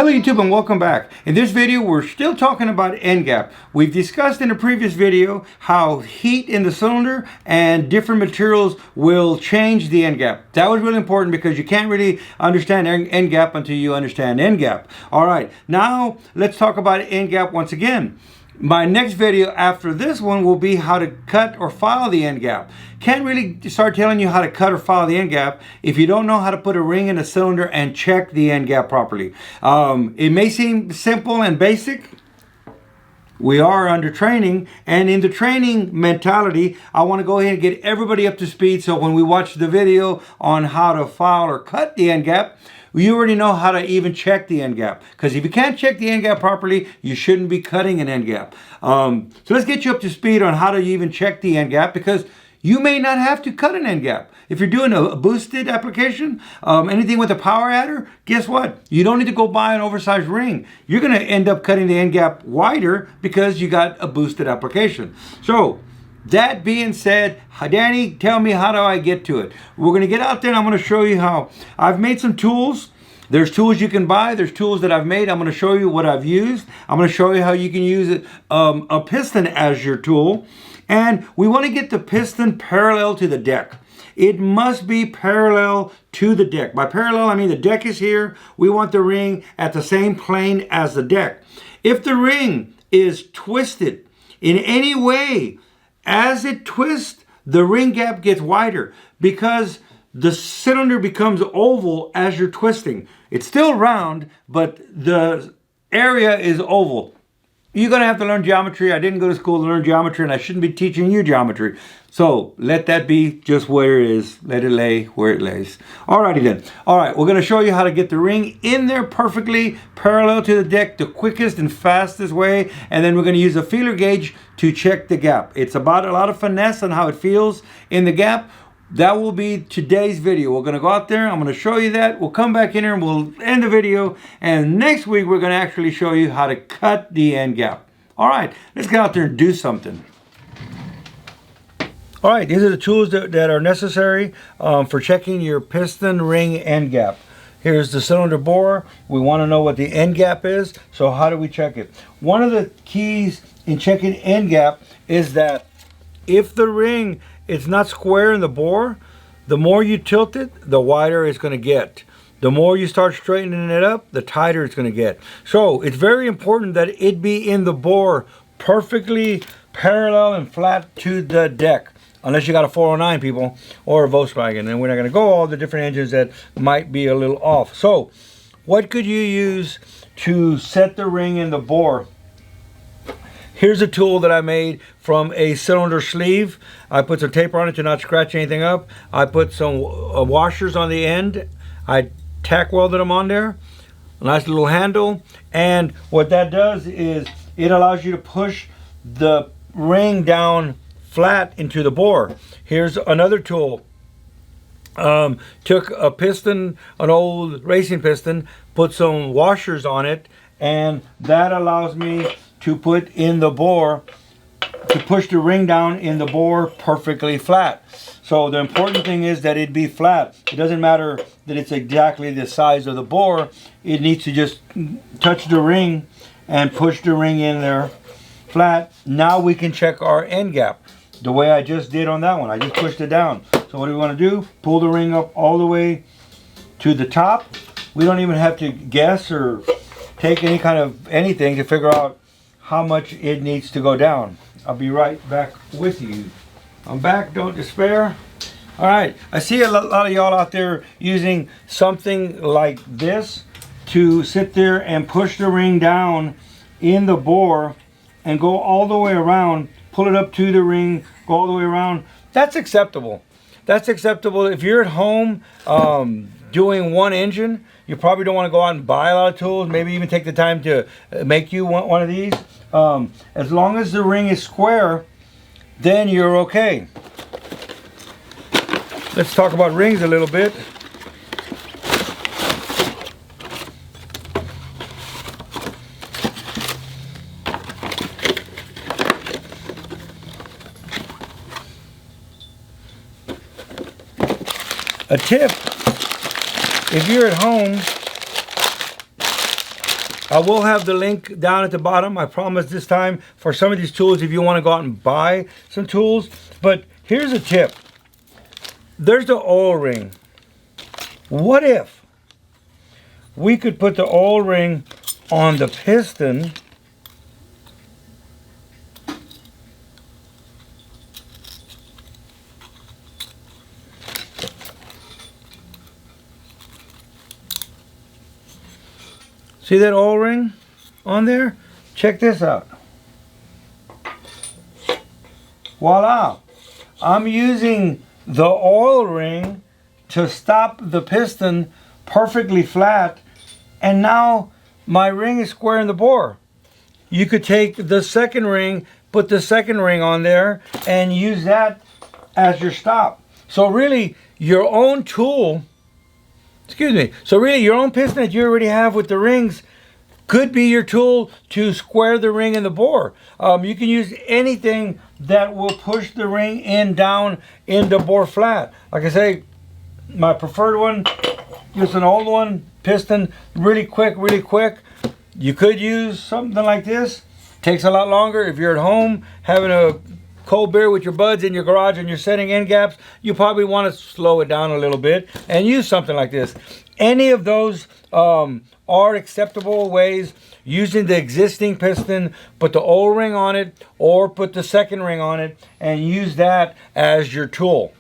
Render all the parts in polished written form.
Hello YouTube and welcome back. In this video we're still talking about end gap. We've discussed in a previous video how heat in the cylinder and different materials will change the end gap. That was really important because you can't really understand end gap until you understand end gap. Alright, now let's talk about end gap once again. My next video after this one will be how to cut or file the end gap. Can't really start telling you how to cut or file the end gap if you don't know how to put a ring in a cylinder and check the end gap properly. It may seem simple and basic. We are under training, and in the training mentality, I want to go ahead and get everybody up to speed so when we watch the video on how to file or cut the end gap, you already know how to even check the end gap. Because if you can't check the end gap properly, you shouldn't be cutting an end gap. So let's get you up to speed on how to even check the end gap, because you may not have to cut an end gap. If you're doing a boosted application, anything with a power adder, guess what? You don't need to go buy an oversized ring. You're going to end up cutting the end gap wider because you got a boosted application. So that being said, Danny, tell me, how do I get to it? We're going to get out there and I'm going to show you how. I've made some tools. There's tools you can buy. There's tools that I've made. I'm going to show you what I've used. I'm going to show you how you can use it, a piston as your tool. And we want to get the piston parallel to the deck. It must be parallel to the deck. By parallel, I mean the deck is here. We want the ring at the same plane as the deck. If the ring is twisted in any way, as it twists, the ring gap gets wider because the cylinder becomes oval as you're twisting. It's still round, but the area is oval. You're going to have to learn geometry. I didn't go to school to learn geometry, and I shouldn't be teaching you geometry. So let that be just where it is. Let it lay where it lays. Alrighty then. Alright, we're going to show you how to get the ring in there perfectly parallel to the deck, the quickest and fastest way. And then we're going to use a feeler gauge to check the gap. It's about a lot of finesse on how it feels in the gap. That will be today's video. We're going to go out there. I'm going to show you that. We'll come back in here and we'll end the video. And next week, we're going to actually show you how to cut the end gap. All right, let's get out there and do something. All right, these are the tools that are necessary for checking your piston ring end gap. Here's the cylinder bore. We want to know what the end gap is. So how do we check it? One of the keys in checking end gap is that if the ring it's not square in the bore, the more you tilt it, the wider it's going to get. The more you start straightening it up, the tighter it's going to get. So it's very important that it be in the bore perfectly parallel and flat to the deck. Unless you got a 409, people, or a Volkswagen. And we're not going to go all the different engines that might be a little off. So what could you use to set the ring in the bore? Here's a tool that I made from a cylinder sleeve. I put some tape on it to not scratch anything up. I put some washers on the end. I tack welded them on there. A nice little handle. And what that does is it allows you to push the ring down flat into the bore. Here's another tool. Took a piston, an old racing piston, put some washers on it, and that allows me to put in the bore, to push the ring down in the bore perfectly flat. So the important thing is that it be flat. It doesn't matter that it's exactly the size of the bore. It needs to just touch the ring and push the ring in there flat. Now we can check our end gap the way I just did on that one. I just pushed it down. So what do we want to do? Pull the ring up all the way to the top. We don't even have to guess or take any kind of anything to figure out how much it needs to go down. I'll be right back with you. I'm back, don't despair. All right, I see a lot of y'all out there using something like this to sit there and push the ring down in the bore and go all the way around, pull it up to the ring, go all the way around. That's acceptable. That's acceptable. If you're at home doing one engine, you probably don't want to go out and buy a lot of tools, maybe even take the time to make you one of these. As long as the ring is square, then you're okay. Let's talk about rings a little bit. A tip, if you're at home I will have the link down at the bottom. I promise this time for some of these tools if you want to go out and buy some tools. But here's a tip. There's the oil ring. What if we could put the oil ring on the piston See that oil ring on there? Check this out. Voila! I'm using the oil ring to stop the piston perfectly flat, and now my ring is square in the bore. You could take the second ring, put the second ring on there, and use that as your stop. So really, your own tool, so really your own piston that you already have with the rings could be your tool to square the ring in the bore. You can use anything that will push the ring in down in the bore flat. Like I say, my preferred one, just an old one, piston, really quick, really quick. You could use something like this. Takes a lot longer. If you're at home having a cold beer with your buds in your garage and you're setting end gaps, you probably want to slow it down a little bit and use something like this. Any of those are acceptable ways, using the existing piston, put the old ring on it or put the second ring on it and use that as your tool.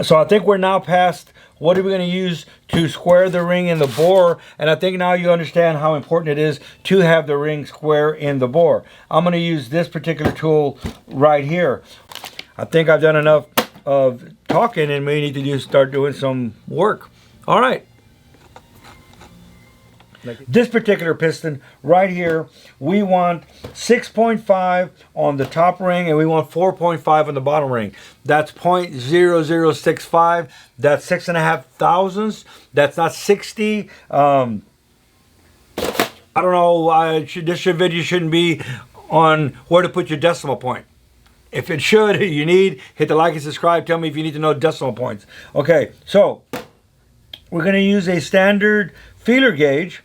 So I think we're now past what are we going to use to square the ring in the bore, and I think now you understand how important it is to have the ring square in the bore. I'm going to use this particular tool right here. I think I've done enough of talking and we need to just start doing some work. All right. This particular piston right here, we want 6.5 on the top ring and we want 4.5 on the bottom ring. That's 0.0065. That's 6.5 thousandths. That's not 60. I don't know. This video shouldn't be on where to put your decimal point. If it should, hit the like and subscribe. Tell me if you need to know decimal points. Okay, so we're going to use a standard feeler gauge.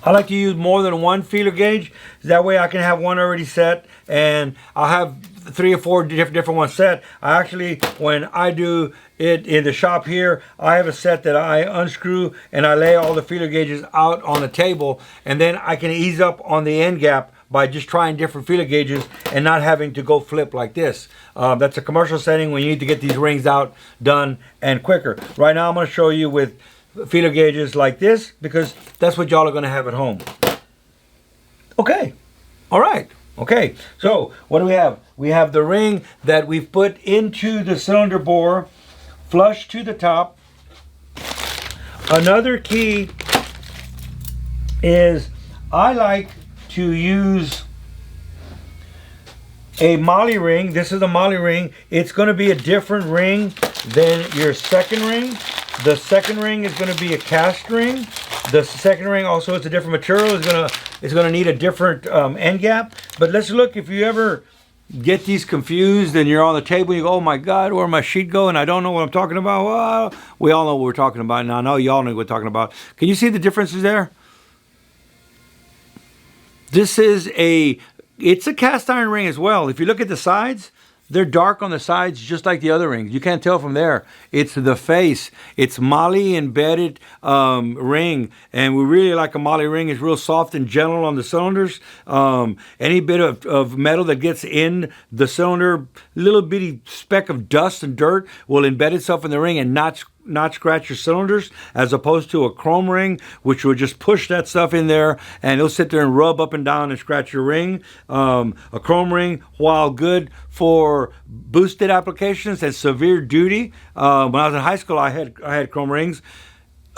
I like to use more than one feeler gauge. That way I can have one already set and I'll have 3 or 4 different ones set. I actually, when I do it in the shop here, I have a set that I unscrew and I lay all the feeler gauges out on the table, and then I can ease up on the end gap by just trying different feeler gauges and not having to go flip like this. That's a commercial setting when you need to get these rings out done and quicker. Right now I'm going to show you with feeler gauges like this because that's what y'all are going to have at home. Okay, all right, okay, so what do we have? We have the ring that we've put into the cylinder bore, flush to the top. Another key is I like to use a molly ring. This is a molly ring. It's going to be a different ring than your second ring. The second ring is going to be a cast ring. The second ring also is a different material. It's going to need a different end gap. But let's look, if you ever get these confused and you're on the table and you go, oh my God, where'd my sheet go? And I don't know what I'm talking about. Well, we all know what we're talking about. Now I know y'all know what we're talking about. Can you see the differences there? This is it's a cast iron ring as well. If you look at the sides, they're dark on the sides just like the other rings. You can't tell from there. It's the face. It's moly embedded ring. And we really like a moly ring. It's real soft and gentle on the cylinders. Any bit of metal that gets in the cylinder, little bitty speck of dust and dirt will embed itself in the ring and not scratch your cylinders, as opposed to a chrome ring, which will just push that stuff in there and it'll sit there and rub up and down and scratch your ring. A chrome ring, while good for boosted applications and severe duty, when I was in high school I had chrome rings.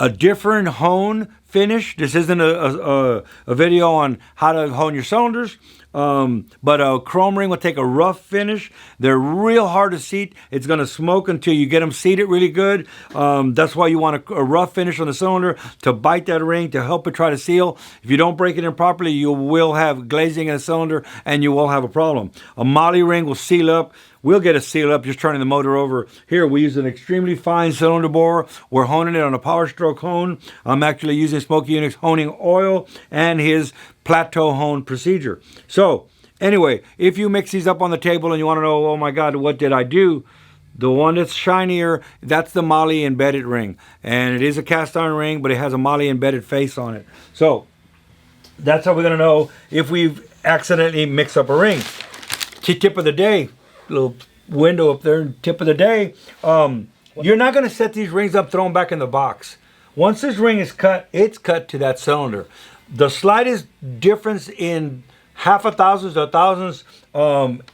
A different hone finish. This isn't a video on how to hone your cylinders. But a chrome ring will take a rough finish. They're real hard to seat. It's going to smoke until you get them seated really good. That's why you want a rough finish on the cylinder to bite that ring, to help it try to seal. If you don't break it in properly, you will have glazing in the cylinder and you will have a problem. A moly ring will seal up. We'll get it sealed up just turning the motor over. Here we use an extremely fine cylinder bore. We're honing it on a power stroke hone. I'm actually using using Smokey Yunick's honing oil and his plateau hone procedure. So anyway, if you mix these up on the table and you want to know, oh my God, what did I do? The one that's shinier, that's the moly embedded ring. And it is a cast iron ring, but it has a moly embedded face on it. So that's how we're going to know if we've accidentally mixed up a ring. Tip of the day, little window up there, tip of the day. You're not going to set these rings up, throw them back in the box. Once this ring is cut, it's cut to that cylinder. The slightest difference in half a thousandths or thousandths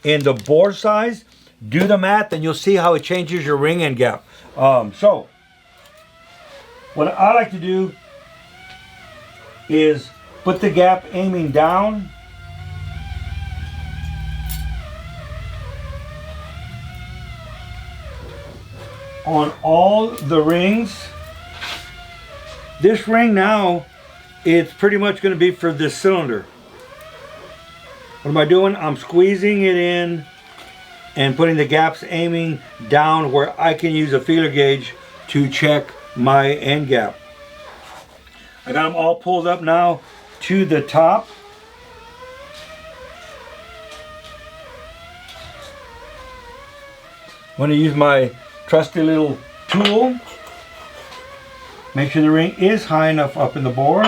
in the bore size, do the math and you'll see how it changes your ring end gap. So what I like to do is put the gap aiming down. On all the rings. This ring now, it's pretty much going to be for this cylinder. What am I doing? I'm squeezing it in and putting the gaps aiming down where I can use a feeler gauge to check my end gap. I got them all pulled up now to the top. I'm going to use my trusty little tool. Make sure the ring is high enough up in the bore.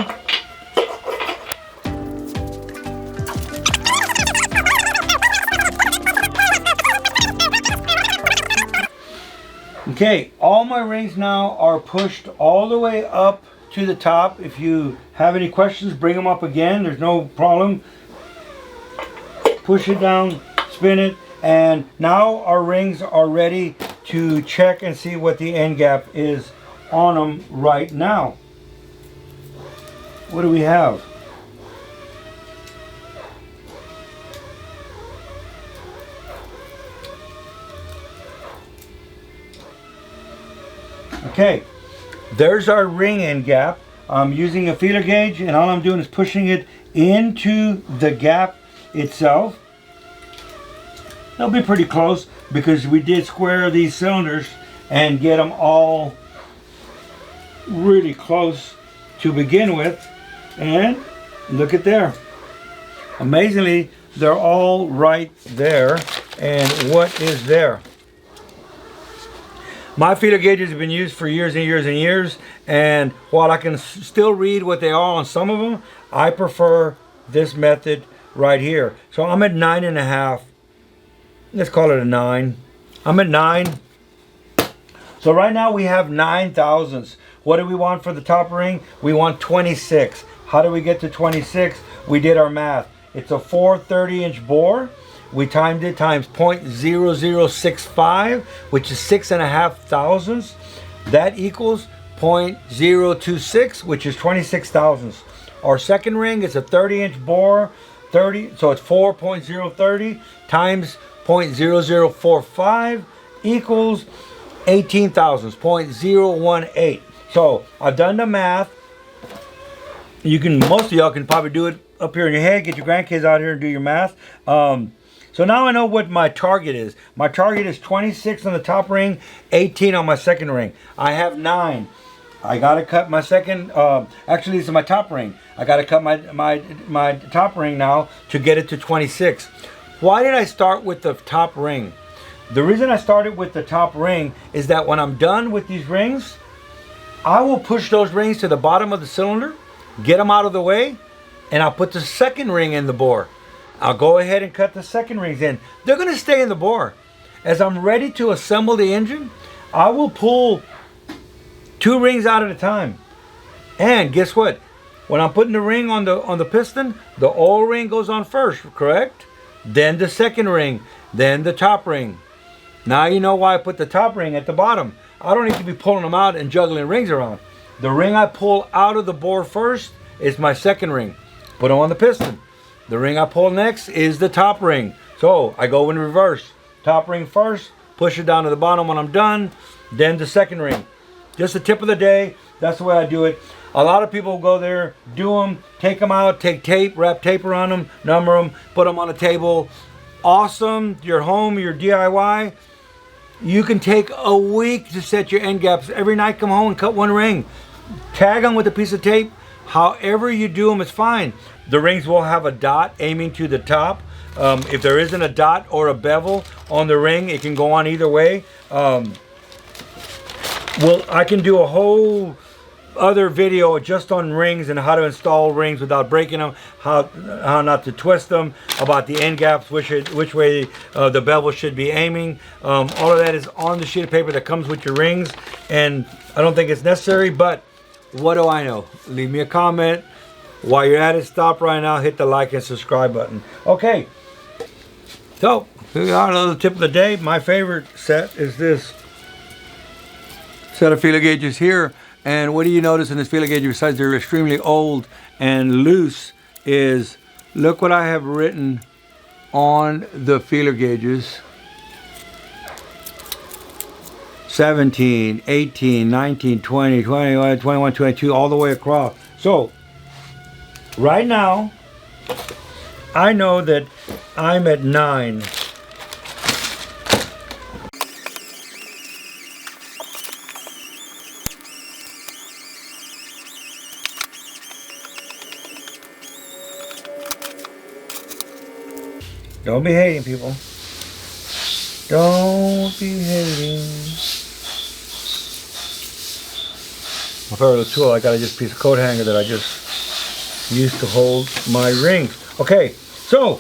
Okay, all my rings now are pushed all the way up to the top. If you have any questions, bring them up again. There's no problem. Push it down, spin it, and now our rings are ready to check and see what the end gap is on them right now. What do we have? Okay, there's our ring end gap. I'm using a feeler gauge and all I'm doing is pushing it into the gap itself. They'll be pretty close because we did square these cylinders and get them all really close to begin with. And look at there. Amazingly, they're all right there. And what is there? My feeler gauges have been used for years and years and years, and while I can still read what they are on some of them, I prefer this method right here. So I'm at 9.5. Let's call it a 9. I'm at 9. So right now we have 9 thousandths. What do we want for the top ring? We want 26. How do we get to 26? We did our math. It's a 430-inch bore. We timed it times 0.0065, which is 6.5 thousandths. That equals 0.026, which is 26 thousandths. Our second ring is a 30-inch bore, so it's 4.030 times 0.0045 equals 18 thousandths, 0.018. So I've done the math. Most of y'all can probably do it up here in your head. Get your grandkids out here and do your math. So now I know what my target is. My target is 26 on the top ring, 18 on my second ring. I have 9. I gotta cut my second, actually this is my top ring. I gotta cut my top ring now to get it to 26. Why did I start with the top ring? The reason I started with the top ring is that when I'm done with these rings, I will push those rings to the bottom of the cylinder, get them out of the way, and I'll put the second ring in the bore. I'll go ahead and cut the second rings in. They're going to stay in the bore. As I'm ready to assemble the engine, I will pull 2 rings out at a time. And guess what? When I'm putting the ring on the piston, the oil ring goes on first, correct? Then the second ring, then the top ring. Now you know why I put the top ring at the bottom. I don't need to be pulling them out and juggling rings around. The ring I pull out of the bore first is my second ring. Put them on the piston. The ring I pull next is the top ring. So I go in reverse. Top ring first, push it down to the bottom when I'm done, then the second ring. Just the tip of the day. That's the way I do it. A lot of people go there, do them, take them out, take tape, wrap tape around them, number them, put them on a table. Awesome. Your home, your DIY. You can take a week to set your end gaps. Every night come home and cut 1 ring. Tag them with a piece of tape. However you do them, it's fine. The rings will have a dot aiming to the top. If there isn't a dot or a bevel on the ring, it can go on either way. Well, I can do a whole other video just on rings and how to install rings without breaking them, how not to twist them, about the end gaps, which way the bevel should be aiming. All of that is on the sheet of paper that comes with your rings, and I don't think it's necessary, but what do I know? Leave me a comment. While you're at it, stop right now, hit the like and subscribe button. Okay, so we got another tip of the day. My favorite set is this set of feeler gauges here. And what do you notice in this feeler gauge, besides they're extremely old and loose, is look what I have written on the feeler gauges. 17, 18, 19, 20, 21, 21, 22, all the way across. So, right now, I know that I'm at 9. Don't be hating, people. Don't be hating. My favorite tool, I got a piece of coat hanger that I just used to hold my rings. Okay, so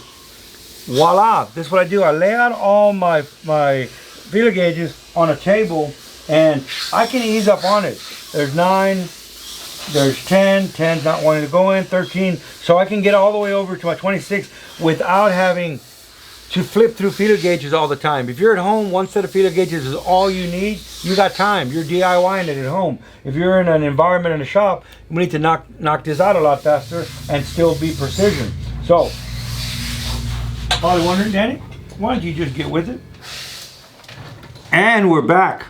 voila, this is what I do. I lay out all my feeler gauges on a table, and I can ease up on it. There's 9, there's 10, 10's not wanting to go in, 13, so I can get all the way over to my 26 without having to flip through feeler gauges all the time. If you're at home, one set of feeler gauges is all you need. You got time. You're DIYing it at home. If you're in an environment in a shop, we need to knock this out a lot faster and still be precision. So, probably wondering, Danny, why don't you just get with it? And we're back.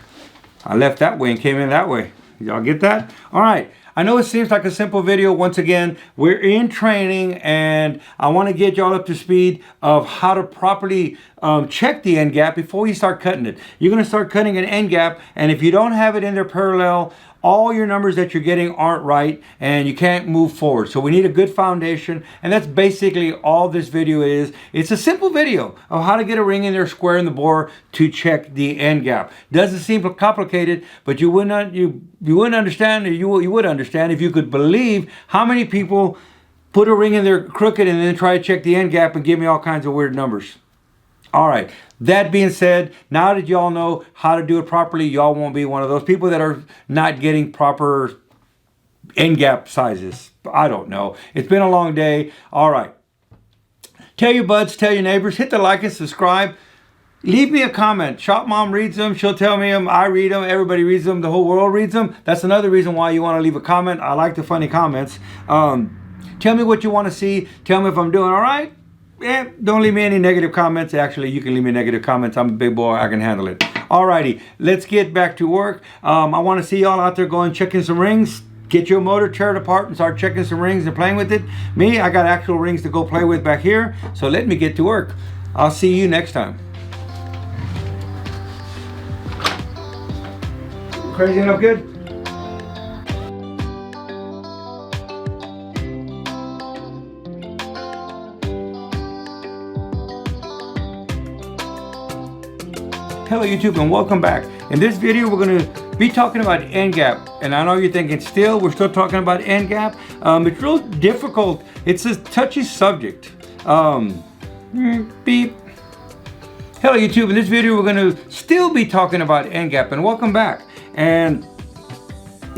I left that way and came in that way. Y'all get that? All right. I know it seems like a simple video. Once again, we're in training, and I want to get y'all up to speed of how to properly check the end gap before you start cutting it. You're going to start cutting an end gap, and if you don't have it in there parallel, all your numbers that you're getting aren't right, and you can't move forward. So we need a good foundation, and that's basically all this video is. It's a simple video of how to get a ring in there square in the bore to check the end gap. Doesn't seem complicated, but you wouldn't understand, or you would understand if you could believe how many people put a ring in there crooked and then try to check the end gap and give me all kinds of weird numbers. All right, that being said, now that y'all know how to do it properly, y'all won't be one of those people that are not getting proper end gap sizes. I don't know. It's been a long day. All right. Tell your buds, tell your neighbors, hit the like and subscribe. Leave me a comment. Shop Mom reads them. She'll tell me them. I read them. Everybody reads them. The whole world reads them. That's another reason why you want to leave a comment. I like the funny comments. Tell me what you want to see. Tell me if I'm doing all right. Yeah, don't leave me any negative comments. Actually, you can leave me negative comments. I'm a big boy. I can handle it. Alrighty, let's get back to work. I want to see y'all out there going checking some rings. Get your motor, tear it apart, and start checking some rings and playing with it. Me, I got actual rings to go play with back here. So let me get to work. I'll see you next time. Crazy enough good? Hello YouTube and welcome back. In this video we're going to be talking about end gap, and I know you're thinking we're still talking about end gap. It's real difficult. It's a touchy subject. Beep. Hello YouTube, in this video we're going to still be talking about end gap, and welcome back. And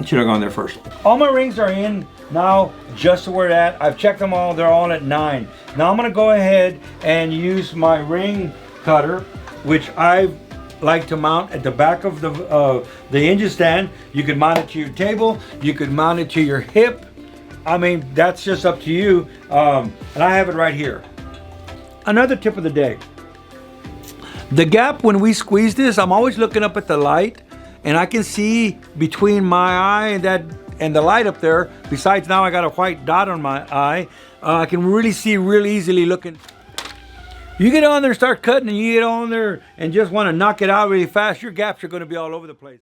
should have gone there first. All my rings are in now just where they're at. I've checked them all, they're all at 9. Now I'm going to go ahead and use my ring cutter, which I like to mount at the back of the engine stand. You could mount it to your table, you could mount it to your hip. I mean, that's just up to you. And I have it right here. Another tip of the day. The gap, when we squeeze this, I'm always looking up at the light, and I can see between my eye and the light up there. Besides, now I got a white dot on my eye. I can really see real easily looking. You get on there and start cutting, and you get on there and just want to knock it out really fast, your gaps are going to be all over the place.